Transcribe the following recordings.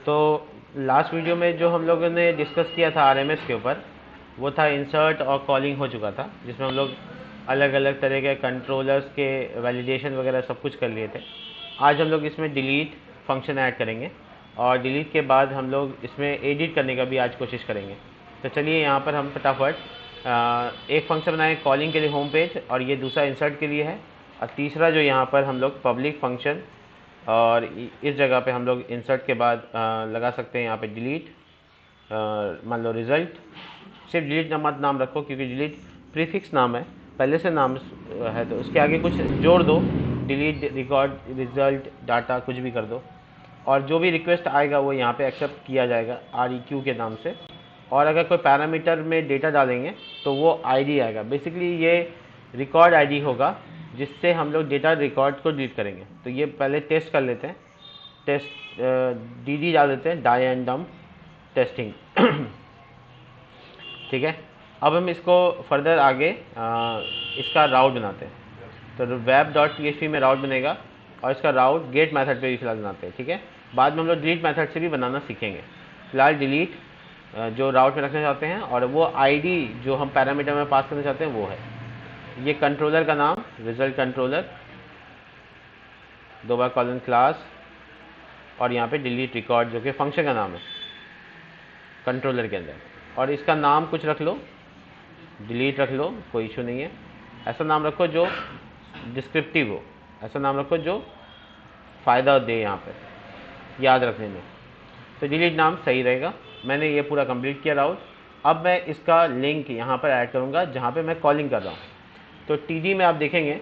तो last video में जो हम लोगों ने डिस्कस किया था आरएमएस के ऊपर, वो था इंसर्ट और कॉलिंग हो चुका था, जिसमें हम लोग अलग अलग तरह के कंट्रोलर्स के वैलिडेशन वगैरह सब कुछ कर लिए थे। आज हम लोग इसमें डिलीट फंक्शन ऐड करेंगे और डिलीट के बाद हम लोग इसमें एडिट करने का भी आज कोशिश करेंगे। तो चलिए यहाँ पर हम फटाफट एक फंक्शन बनाएं कॉलिंग के लिए होम पेज, और ये दूसरा इंसर्ट के लिए है, और तीसरा जो यहाँ पर हम लोग पब्लिक फंक्शन, और इस जगह पे हम लोग इंसर्ट के बाद लगा सकते हैं यहाँ पे डिलीट, मान लो रिज़ल्ट। सिर्फ डिलीट मत नाम रखो, क्योंकि डिलीट प्रीफिक्स नाम है, पहले से नाम है, तो उसके आगे कुछ जोड़ दो, डिलीट रिकॉर्ड रिज़ल्ट डाटा कुछ भी कर दो, और जो भी रिक्वेस्ट आएगा वो यहाँ पे एक्सेप्ट किया जाएगा REQ के नाम से। और अगर कोई पैरामीटर में डेटा डालेंगे तो वो ID आएगा। बेसिकली ये रिकॉर्ड ID होगा, जिससे हम लोग डेटा रिकॉर्ड को डिलीट करेंगे। तो ये पहले टेस्ट कर लेते हैं, टेस्ट DD डाल देते हैं, डाई एंड डम्प टेस्टिंग। ठीक है, अब हम इसको फर्दर आगे इसका राउट बनाते हैं। तो web.php में राउट बनेगा, और इसका राउट गेट मेथड पे भी फिलहाल बनाते हैं। ठीक है, बाद में हम लोग डिलीट मेथड से भी बनाना सीखेंगे। फिलहाल डिलीट जो राउट में रखना चाहते हैं, और वो ID जो हम पैरामीटर में पास करना चाहते हैं वो है ये कंट्रोलर का नाम, रिजल्ट कंट्रोलर, 2 बार कॉलन क्लास, और यहाँ पे डिलीट रिकॉर्ड जो कि फंक्शन का नाम है कंट्रोलर के अंदर। और इसका नाम कुछ रख लो, डिलीट रख लो, कोई इशू नहीं है। ऐसा नाम रखो जो डिस्क्रिप्टिव हो, ऐसा नाम रखो जो फ़ायदा दे यहाँ पे याद रखने में। तो डिलीट नाम सही रहेगा। मैंने ये पूरा कंप्लीट किया राउट। अब मैं इसका लिंक यहाँ पर ऐड करूँगा जहाँ पे मैं कॉलिंग कर रहा हूँ। तो TD में आप देखेंगे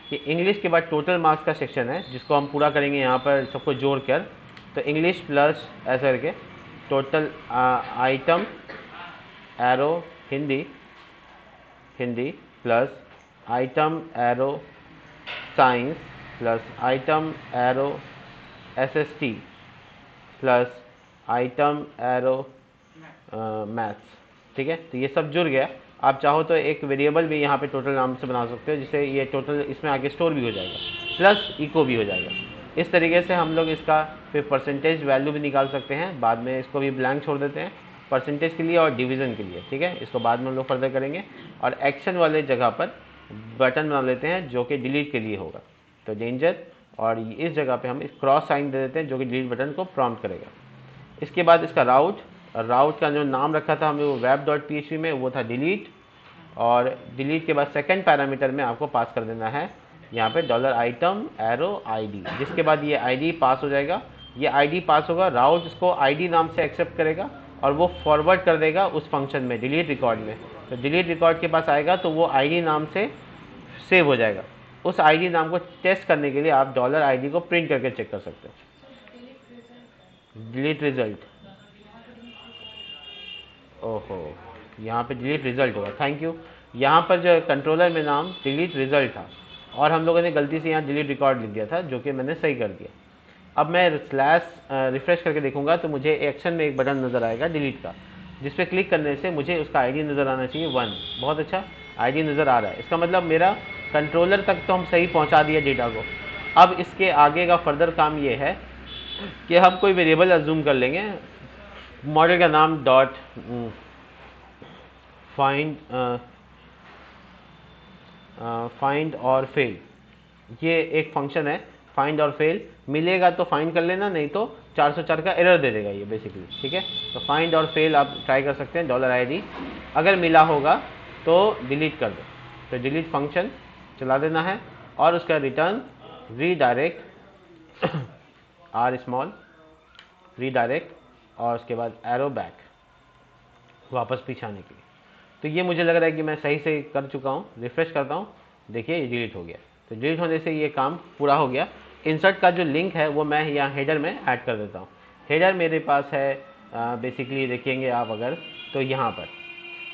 कि इंग्लिश के बाद टोटल मार्क्स का सेक्शन है, जिसको हम पूरा करेंगे यहाँ पर सबको जोड़ कर। तो इंग्लिश प्लस ऐसा करके total item arrow Hindi plus item arrow science plus item arrow SST plus item arrow maths. ठीक है, तो ये सब जुड़ गया। आप चाहो तो एक वेरिएबल भी यहाँ पे टोटल नाम से बना सकते हो, जिससे ये टोटल इसमें आगे स्टोर भी हो जाएगा, प्लस इको भी हो जाएगा। इस तरीके से हम लोग इसका फिर परसेंटेज वैल्यू भी निकाल सकते हैं। बाद में इसको भी ब्लैंक छोड़ देते हैं परसेंटेज के लिए और डिवीज़न के लिए। ठीक है, इसको बाद में हम लोग फर्दर करेंगे। और एक्शन वाले जगह पर बटन बना लेते हैं जो कि डिलीट के लिए होगा, तो डेंजर, और इस जगह पे हम इस क्रॉस साइन दे देते हैं जो कि डिलीट बटन को प्रॉम्प्ट करेगा। इसके बाद इसका राउट का जो नाम रखा था हमें वो web.php में, वो था डिलीट, और डिलीट के बाद सेकंड पैरामीटर में आपको पास कर देना है यहाँ पे $item arrow ID, जिसके बाद ये ID पास हो जाएगा। ये ID पास होगा, राउट इसको ID नाम से एक्सेप्ट करेगा और वो फॉरवर्ड कर देगा उस फंक्शन में, डिलीट रिकॉर्ड में। तो डिलीट रिकॉर्ड के पास आएगा तो वो ID नाम से सेव हो जाएगा। उस ID नाम को टेस्ट करने के लिए आप $ID को प्रिंट करके चेक कर सकते हो। डिलीट रिजल्ट, ओहो, यहाँ पे डिलीट रिजल्ट होगा, थैंक यू। यहाँ पर जो कंट्रोलर में नाम डिलीट रिजल्ट था, और हम लोगों ने गलती से यहाँ डिलीट रिकॉर्ड लिख दिया था, जो कि मैंने सही कर दिया। अब मैं स्लैश रिफ्रेश करके देखूंगा तो मुझे एक्शन में एक बटन नज़र आएगा डिलीट का, जिस पर क्लिक करने से मुझे उसका ID नज़र आना चाहिए 1। बहुत अच्छा, ID नज़र आ रहा है। इसका मतलब मेरा कंट्रोलर तक तो हम सही पहुँचा दिया डेटा को। अब इसके आगे का फर्दर काम ये है कि हम कोई वेरिएबल अज्यूम कर लेंगे, मॉडल का नाम डॉट फाइंड और फेल, ये एक फंक्शन है। फाइंड और फेल मिलेगा तो फाइंड कर लेना, नहीं तो 404 का एरर दे देगा ये बेसिकली। ठीक है, तो फाइंड और फेल आप ट्राई कर सकते हैं, $ID। अगर मिला होगा तो डिलीट कर दो, तो डिलीट फंक्शन चला देना है, और उसका return redirect R small redirect, और उसके बाद एरो बैक, वापस पीछे आने के लिए। तो ये मुझे लग रहा है कि मैं सही से कर चुका हूँ। रिफ्रेश करता हूँ, देखिए ये डिलीट हो गया। तो डिलीट होने से ये काम पूरा हो गया। इंसर्ट का जो लिंक है वो मैं यहाँ हेडर में ऐड कर देता हूँ। हेडर मेरे पास है बेसिकली, देखेंगे आप अगर तो यहाँ पर,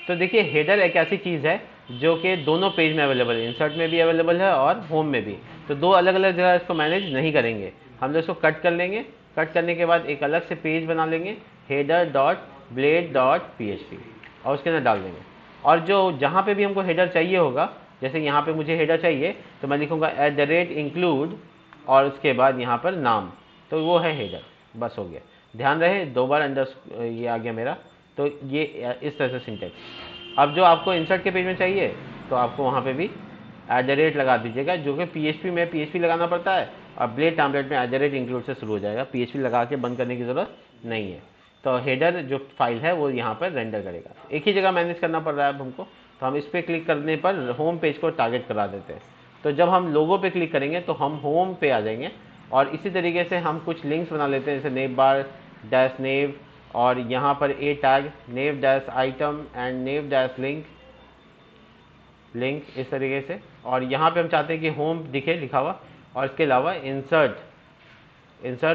तो देखिए हेडर एक ऐसी चीज़ है जो कि दोनों पेज में अवेलेबल है, इंसर्ट में भी अवेलेबल है और होम में भी। तो दो अलग अलग जगह इसको मैनेज नहीं करेंगे, हम लोग इसको कट कर लेंगे। कट करने के बाद एक अलग से पेज बना लेंगे, header.blade.php, और उसके अंदर डाल देंगे। और जो जहाँ पे भी हमको हेडर चाहिए होगा, जैसे यहाँ पे मुझे हेडर चाहिए तो मैं लिखूँगा @include, और उसके बाद यहाँ पर नाम, तो वो है हेडर, बस हो गया। ध्यान रहे 2 बार अंडर ये आ गया मेरा, तो ये इस तरह से सिंटेक्स। अब जो आपको इंसर्ट के पेज में चाहिए तो आपको वहाँ पे भी @ लगा दीजिएगा, जो कि PHP में PHP लगाना पड़ता है, और ब्लेड टैम्पलेट में @ इंक्लूड से शुरू हो जाएगा, PHP लगा के बंद करने की ज़रूरत नहीं है। तो हेडर जो फाइल है वो यहाँ पर रेंडर करेगा। एक ही जगह मैनेज करना पड़ रहा है अब हमको, तो हम इस पर क्लिक करने पर होम पेज को टारगेट करा देते हैं। तो जब हम लोगो पे क्लिक करेंगे तो हम होम पे आ जाएंगे, और इसी तरीके से हम कुछ लिंक्स बना लेते हैं, जैसे नेव बार डैश नेव, और यहाँ पर a tag nav dash item and nav dash link इस तरीके से। और यहाँ पे हम चाहते हैं कि होम दिखे लिखा हुआ, और इसके अलावा इंसर्ट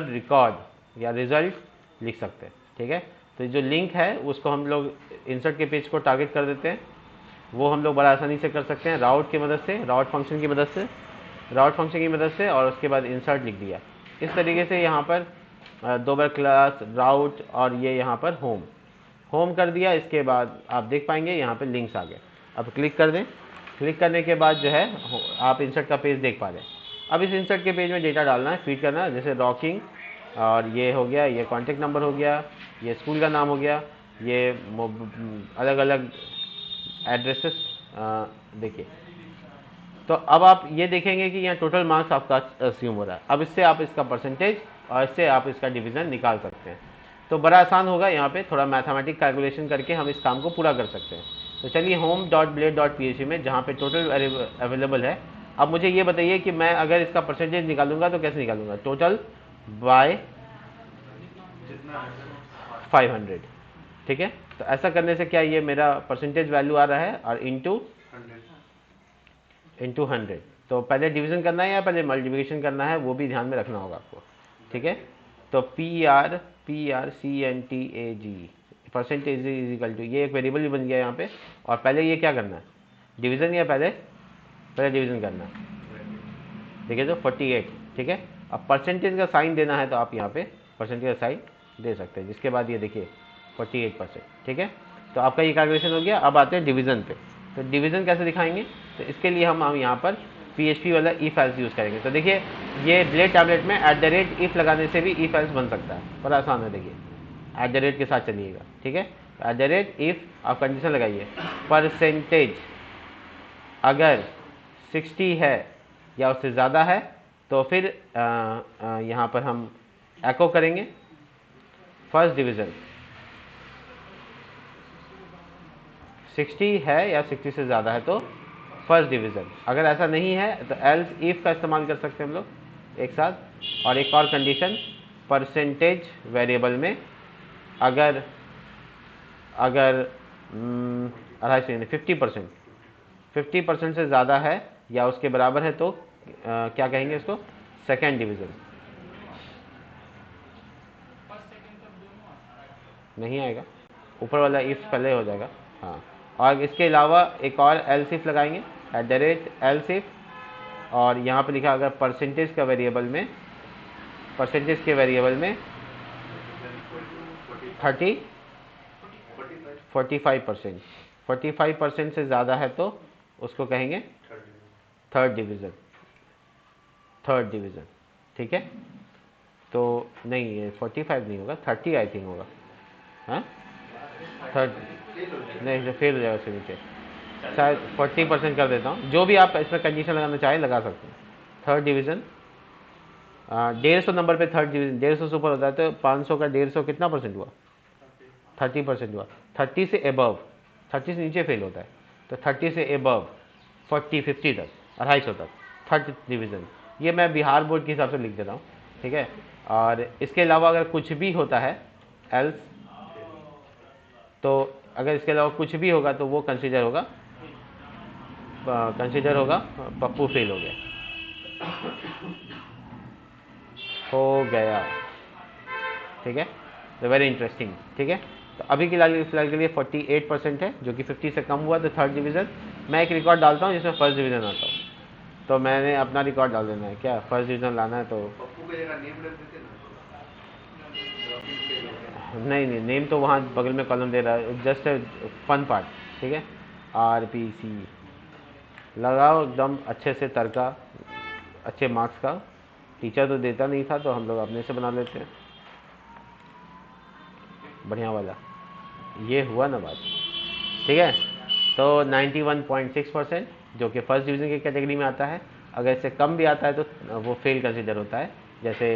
रिकॉर्ड या रिजल्ट लिख सकते हैं। ठीक है, तो जो लिंक है उसको हम लोग इंसर्ट के पेज को टारगेट कर देते हैं, वो हम लोग बड़ा आसानी से कर सकते हैं राउट की मदद से, राउट फंक्शन की मदद से, और उसके बाद इंसर्ट लिख दिया। इस तरीके से यहाँ पर 2 बार क्लास राउट, और ये यहाँ पर होम कर दिया। इसके बाद आप देख पाएंगे यहाँ पे लिंक्स आ गए। अब क्लिक कर दें, क्लिक करने के बाद जो है आप इंसर्ट का पेज देख पा रहे हैं। अब इस इंसर्ट के पेज में डेटा डालना है, फीड करना है, जैसे रॉकिंग, और ये हो गया, ये कॉन्टेक्ट नंबर हो गया, ये स्कूल का नाम हो गया, ये अलग अलग एड्रेसेस देखिए। तो अब आप ये देखेंगे कि यहाँ टोटल मार्क्स आपका अस्यूम हो रहा है। अब इससे आप इसका परसेंटेज और इससे आप इसका डिवीज़न निकाल सकते हैं। तो बड़ा आसान होगा, यहाँ पे थोड़ा मैथमेटिक कैलकुलेशन करके हम इस काम को पूरा कर सकते हैं। तो चलिए home.blade.php में जहाँ पे टोटल अवेलेबल है, अब मुझे ये बताइए कि मैं अगर इसका परसेंटेज निकालूंगा तो कैसे निकालूंगा? Total by 500। ठीक है, तो ऐसा करने से क्या ये मेरा परसेंटेज वैल्यू आ रहा है, और इंटू 100। तो पहले डिवीज़न करना है या पहले मल्टीप्लिकेशन करना है, वो भी ध्यान में रखना होगा आपको। ठीक है, तो PRCNTAG percentage is equal to, ये एक वेरिएबल भी बन गया यहाँ पे। और पहले ये क्या करना है, डिवीज़न, या पहले डिवीज़न करना है? देखिए तो 48। ठीक है, अब परसेंटेज का साइन देना है तो आप यहाँ पे परसेंटेज का साइन दे सकते हैं, जिसके बाद ये देखिए 48%। ठीक है, तो आपका ये कैलकुलेशन हो गया। अब आते हैं डिवीज़न पे। तो डिवीज़न कैसे दिखाएंगे? तो इसके लिए हम यहाँ पर PHP वाला इफ एल्स यूज़ करेंगे। तो देखिए ये ब्लेड टैबलेट में @ लगाने से भी इफ एल्स बन सकता है, बड़ा आसान है। देखिए @ के साथ चलिएगा। ठीक है, @ आप कंडीशन लगाइए, परसेंटेज अगर 60 है या उससे ज़्यादा है तो फिर यहाँ पर हम एको करेंगे फर्स्ट डिवीज़न। 60 है या 60 से ज़्यादा है तो फर्स्ट डिवीज़न। अगर ऐसा नहीं है तो एल्स इफ का इस्तेमाल कर सकते हैं हम लोग एक साथ। और एक और कंडीशन, परसेंटेज वेरिएबल में अगर 50% से ज़्यादा है या उसके बराबर है तो क्या कहेंगे इसको? Second division. नहीं आएगा, ऊपर वाला इफ पहले हो जाएगा। हाँ, और इसके अलावा एक और एल्स इफ लगाएंगे, @else if, और यहाँ पे लिखा अगर परसेंटेज के वेरिएबल में 45% से ज़्यादा है तो उसको कहेंगे थर्ड डिवीज़न। ठीक है, तो नहीं ये 45 नहीं होगा, 30 आई थिंक होगा। हाँ, थर्ड नहीं, जो फेल हो जाएगा उसके नीचे, शायद 40% कर देता हूँ। जो भी आप इसमें कंडीशन लगाना चाहें लगा सकते हैं। थर्ड डिवीज़न 150 नंबर पे थर्ड डिवीज़न, 150 से ऊपर होता है तो 500 का 150 कितना परसेंट हुआ? 30% हुआ। 30 से एबव, 30 से नीचे फेल होता है, तो 30 से एबव 40 50 तक, 250 तक थर्ड डिवीज़न। ये मैं बिहार बोर्ड के हिसाब से लिख देता हूँ। ठीक है, और इसके अलावा अगर कुछ भी होता है एल्स, तो अगर इसके अलावा कुछ भी होगा तो वो कंसीडर होगा पप्पू फेल हो गया। ठीक है, तो वेरी इंटरेस्टिंग। ठीक है, तो अभी फिलहाल के लिए 48% है, जो कि 50 से कम हुआ तो थर्ड डिवीज़न। मैं एक रिकॉर्ड डालता हूँ जिसमें फर्स्ट डिवीज़न आता हूँ, तो मैंने अपना रिकॉर्ड डाल देना है। क्या फर्स्ट डिवीज़न लाना है तो नहीं, नेम तो वहाँ बगल में कॉलम दे रहा है, जस्ट फन पार्ट। ठीक है, RPC लगाओ एकदम अच्छे से तड़का, अच्छे मार्क्स का। टीचर तो देता नहीं था तो हम लोग अपने से बना लेते हैं। बढ़िया वाला, ये हुआ ना बात, ठीक है। तो 91.6% जो कि फर्स्ट डिवीज़न की कैटेगरी में आता है। अगर इससे कम भी आता है तो वो फेल कंसिडर होता है। जैसे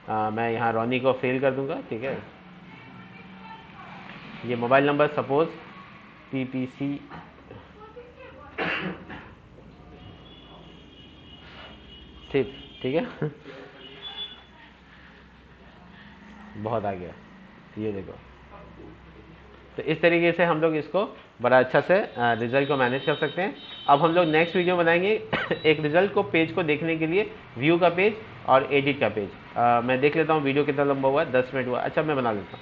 मैं यहाँ रोनी को फेल कर दूंगा, ठीक है। ये मोबाइल नंबर सपोज PPC सिप, ठीक है। बहुत आ गया, ये देखो। तो इस तरीके से हम लोग इसको बड़ा अच्छा से रिजल्ट को मैनेज कर सकते हैं। अब हम लोग नेक्स्ट वीडियो बनाएंगे एक रिजल्ट को पेज को देखने के लिए व्यू का पेज और एडिट का पेज। मैं देख लेता हूँ वीडियो कितना लंबा हुआ है, 10 मिनट हुआ। अच्छा, मैं बना लेता हूँ।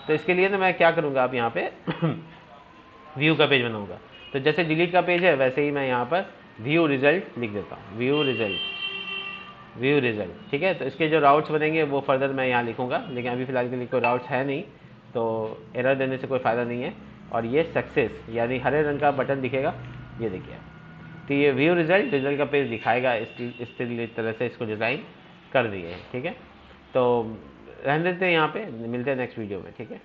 तो इसके लिए ना मैं क्या करूँगा, अब यहाँ पे व्यू का पेज बनाऊँगा। तो जैसे डिलीट का पेज है वैसे ही मैं यहाँ पर व्यू रिजल्ट लिख देता हूँ, व्यू रिजल्ट, ठीक है। तो इसके जो राउट्स बनेंगे वो फर्दर मैं यहाँ लिखूँगा, लेकिन अभी फ़िलहाल के लिए कोई राउट्स है नहीं, तो एरर देने से कोई फ़ायदा नहीं है। और ये सक्सेस यानी हरे रंग का बटन दिखेगा, ये देखिए। तो ये व्यू रिजल्ट का पेज दिखाएगा। इस तरह से इसको डिज़ाइन कर दिए है, ठीक है। तो रहने देते हैं यहाँ पे, मिलते हैं नेक्स्ट वीडियो में, ठीक है।